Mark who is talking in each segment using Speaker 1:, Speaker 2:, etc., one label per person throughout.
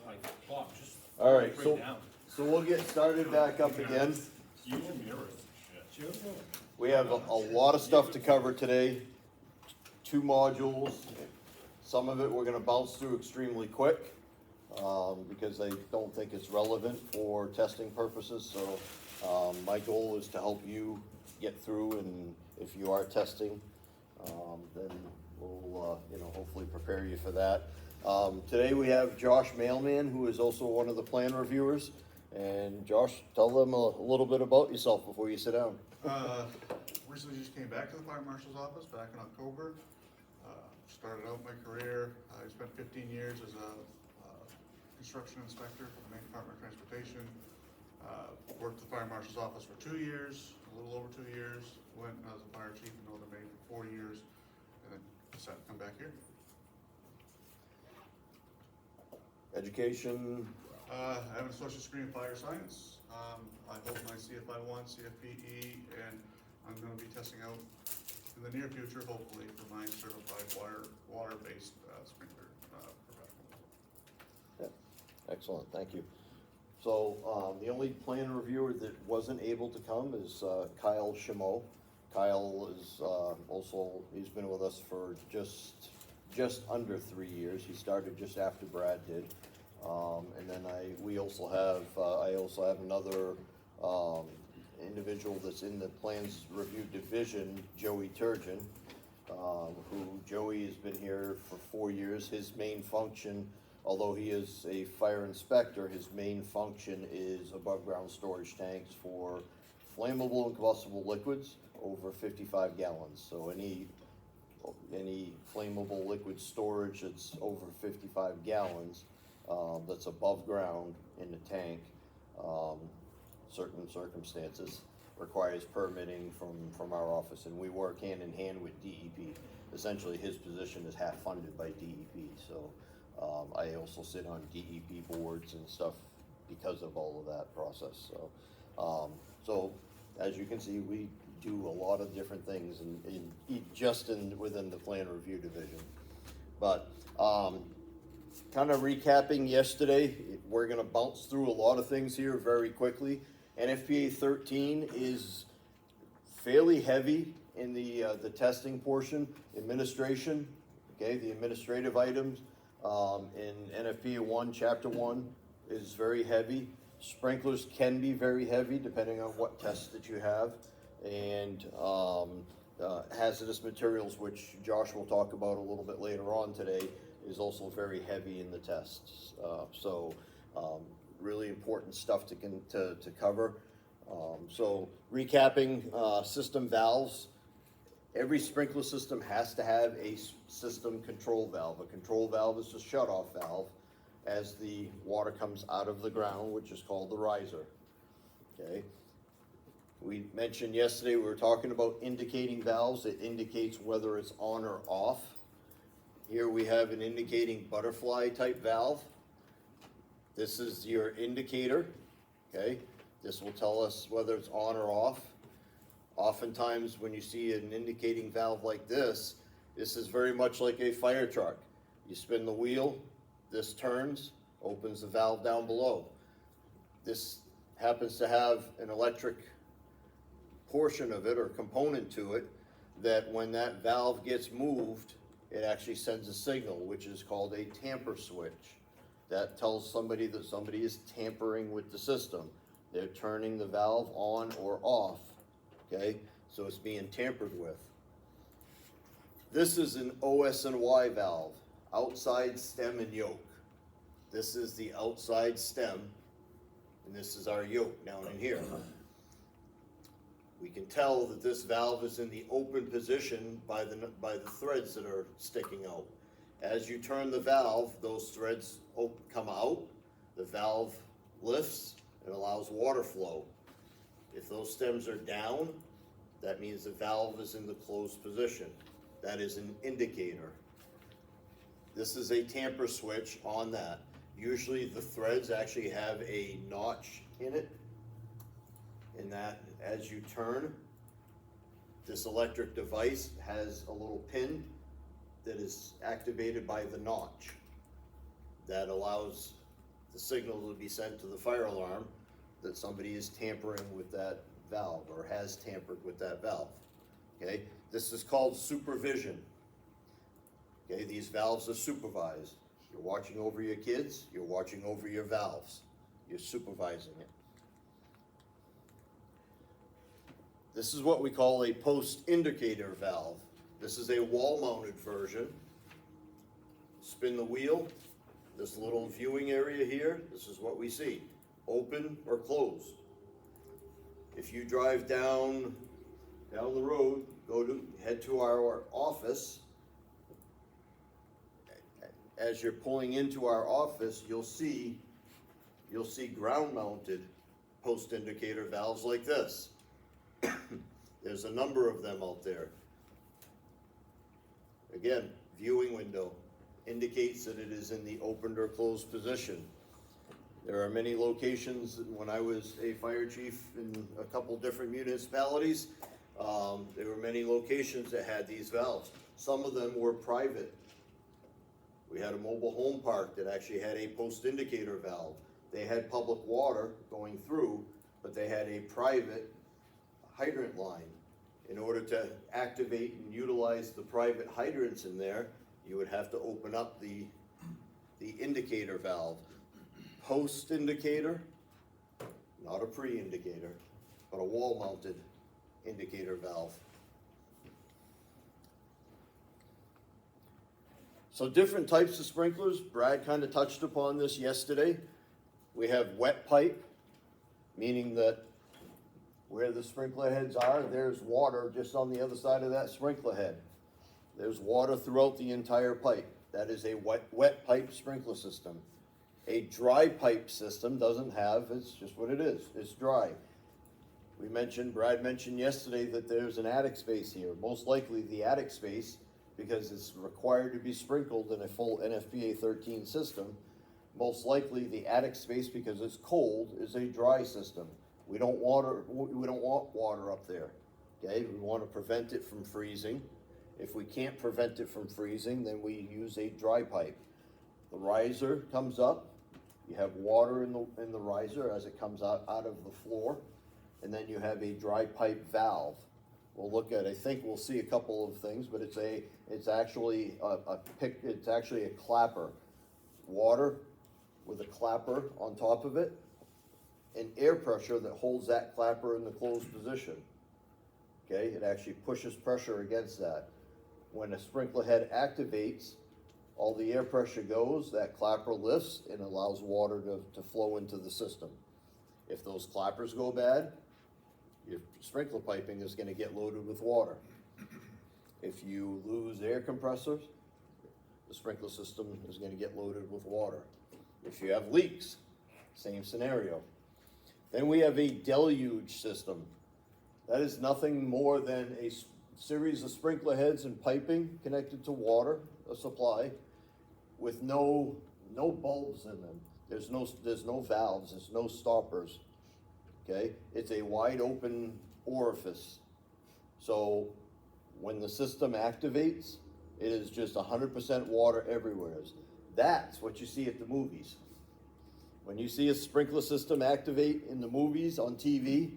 Speaker 1: Like, Bob, just
Speaker 2: All right,
Speaker 1: break
Speaker 2: so,
Speaker 1: down.
Speaker 2: so we'll get started back up again.
Speaker 1: You mirrors and shit.
Speaker 2: We have a lot of stuff to cover today, 2 modules. Some of it we're gonna bounce through extremely quick, because I don't think it's relevant for testing purposes, so, my goal is to help you get through, and if you are testing, then we'll, hopefully prepare you for that. Today we have Josh Mailman, who is also one of the plan reviewers. And Josh, tell them a little bit about yourself before you sit down.
Speaker 3: Recently just came back to the fire marshal's office back in October. Started out my career, I spent 15 years as a construction inspector for the Maine Department of Transportation. Worked at the fire marshal's office for 2 years, a little over 2 years. Went as a fire chief in Northern Maine for 4 years, and then decided to come back here.
Speaker 2: Education,
Speaker 3: I have an associate's degree in fire science. I hold my CFI1, CFPE, and I'm going to be testing out in the near future, hopefully, for my certified water-based sprinkler professional.
Speaker 2: yeah, excellent, thank you. So, the only plan reviewer that wasn't able to come is Kyle Chameau. Kyle is also, he's been with us for just under 3 years. He started just after Brad did. And then I also have another individual that's in the plans review division, Joey Turgeon, who Joey has been here for 4 years. His main function, although he is a fire inspector, his main function is above ground storage tanks for flammable and combustible liquids over 55 gallons. So any flammable liquid storage that's over 55 gallons, that's above ground in the tank, certain circumstances requires permitting from our office, and we work hand in hand with DEP. Essentially, his position is half funded by DEP, so I also sit on DEP boards and stuff because of all of that process. So as you can see, we do a lot of different things within the plan review division. But kind of recapping yesterday, we're going to bounce through a lot of things here very quickly. NFPA 13 is fairly heavy in the testing portion. Administration, okay, the administrative items in NFPA 1, Chapter 1 is very heavy. Sprinklers can be very heavy depending on what tests that you have. And hazardous materials, which Josh will talk about a little bit later on today, is also very heavy in the tests. Really important stuff to cover. So recapping, system valves. Every sprinkler system has to have a system control valve. A control valve is a shut-off valve as the water comes out of the ground, which is called the riser. Okay. We mentioned yesterday, we were talking about indicating valves. It indicates whether it's on or off. Here we have an indicating butterfly type valve. This is your indicator, okay? This will tell us whether it's on or off. Oftentimes when you see an indicating valve like this is very much like a fire truck. You spin the wheel, this turns, opens the valve down below. This happens to have an electric portion of it or component to it that when that valve gets moved, it actually sends a signal, which is called a tamper switch. That tells somebody that somebody is tampering with the system. They're turning the valve on or off, okay? So it's being tampered with. This is an OS&Y valve, outside stem and yoke. This is the outside stem, and this is our yoke down in here. We can tell that this valve is in the open position by the threads that are sticking out. As you turn the valve, those threads come out, the valve lifts and allows water flow. If those stems are down, that means the valve is in the closed position. That is an indicator. This is a tamper switch on that. Usually the threads actually have a notch in it, in that as you turn, this electric device has a little pin that is activated by the notch. that allows the signal to be sent to the fire alarm that somebody is tampering with that valve or has tampered with that valve. Okay, this is called supervision. Okay, these valves are supervised. You're watching over your kids, you're watching over your valves. You're supervising it. This is what we call a post indicator valve. This is a wall-mounted version. Spin the wheel, this little viewing area here, this is what we see, open or closed. If you drive down the road, head to our office. As you're pulling into our office, you'll see ground-mounted post indicator valves like this. There's a number of them out there. Again, viewing window indicates that it is in the opened or closed position. There are many locations. When I was a fire chief in a couple different municipalities, there were many locations that had these valves. Some of them were private. We had a mobile home park that actually had a post indicator valve. They had public water going through, but they had a private hydrant line. In order to activate and utilize the private hydrants in there, you would have to open up the indicator valve. Post indicator, not a pre-indicator, but a wall-mounted indicator valve. So different types of sprinklers. Brad kind of touched upon this yesterday. We have wet pipe, meaning that where the sprinkler heads are, there's water just on the other side of that sprinkler head. There's water throughout the entire pipe. That is a wet pipe sprinkler system. A dry pipe system doesn't have, it's just what it is, it's dry. Brad mentioned yesterday that there's an attic space here. Most likely the attic space, because it's required to be sprinkled in a full NFPA 13 system, most likely the attic space, because it's cold, is a dry system. We don't want water up there, okay? We want to prevent it from freezing. If we can't prevent it from freezing, then we use a dry pipe. The riser comes up, you have water in the riser as it comes out of the floor, and then you have a dry pipe valve. We'll look at, I think we'll see a couple of things, but it's actually a clapper. Water with a clapper on top of it, and air pressure that holds that clapper in the closed position. Okay, it actually pushes pressure against that. When a sprinkler head activates, all the air pressure goes, that clapper lifts and allows water to flow into the system. If those clappers go bad, your sprinkler piping is going to get loaded with water. If you lose air compressors, the sprinkler system is going to get loaded with water. If you have leaks, same scenario. Then we have a deluge system. That is nothing more than a series of sprinkler heads and piping connected to water, a supply, with no bulbs in them. There's no valves, there's no stoppers. Okay, it's a wide open orifice. So when the system activates, it is just 100% water everywhere. That's what you see at the movies. When you see a sprinkler system activate in the movies on TV,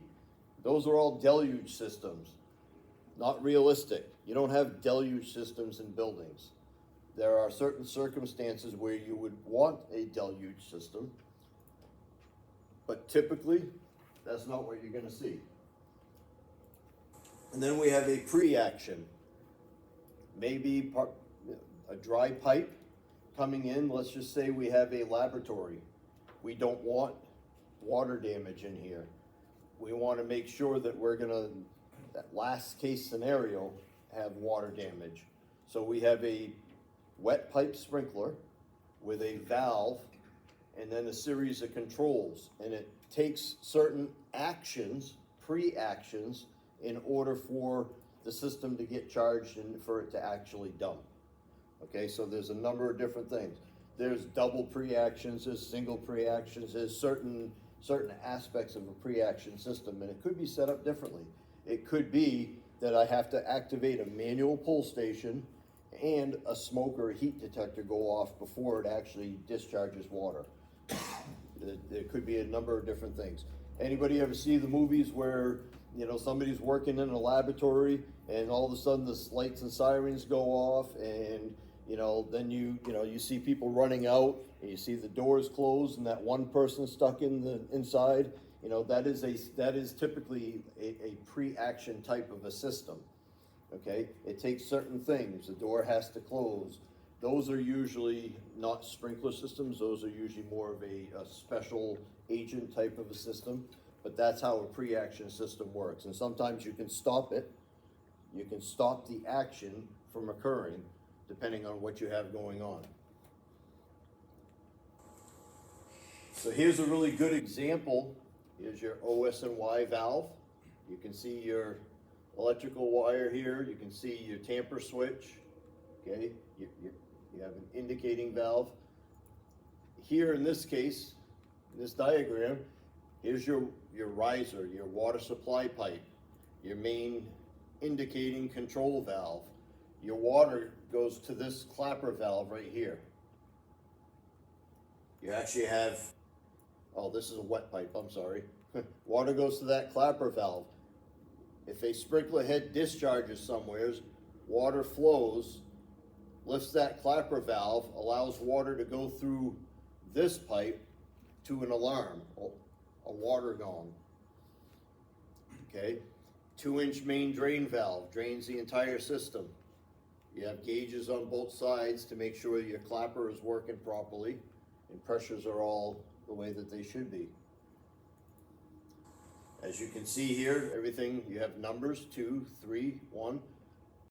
Speaker 2: those are all deluge systems. Not realistic. You don't have deluge systems in buildings. There are certain circumstances where you would want a deluge system, but typically, that's not what you're gonna see. And then we have a pre-action. Maybe a dry pipe coming in. Let's just say we have a laboratory. We don't want water damage in here. We want to make sure that we're gonna, that last case scenario, have water damage. So we have a wet pipe sprinkler with a valve and then a series of controls, and it takes certain actions, pre-actions, in order for the system to get charged and for it to actually dump. Okay, so there's a number of different things. There's double pre-actions, there's single pre-actions, there's certain aspects of a pre-action system, and it could be set up differently. It could be that I have to activate a manual pull station, and a smoke or a heat detector go off before it actually discharges water. There could be a number of different things. Anybody ever see the movies where, you know, somebody's working in a laboratory and all of a sudden the lights and sirens go off, and, you know, then you see people running out and you see the doors closed and that one person stuck in the inside? You know, that is typically a pre-action type of a system. Okay, it takes certain things. The door has to close. Those are usually not sprinkler systems. Those are usually more of a special agent type of a system, but that's how a pre-action system works. And sometimes you can stop it. You can stop the action from occurring depending on what you have going on. So here's a really good example. Here's your OS&Y valve. You can see your electrical wire here. You can see your tamper switch. Okay, you have an indicating valve. Here in this case, in this diagram, here's your riser, your water supply pipe, your main indicating control valve. Your water goes to this clapper valve right here. You actually have, oh, this is a wet pipe, I'm sorry. Water goes to that clapper valve. If a sprinkler head discharges somewheres, water flows, lifts that clapper valve, allows water to go through this pipe to an alarm, a water gong. Okay, 2-inch main drain valve drains the entire system. You have gauges on both sides to make sure your clapper is working properly and pressures are all the way that they should be. As you can see here, everything, you have numbers, 2, 3, 1.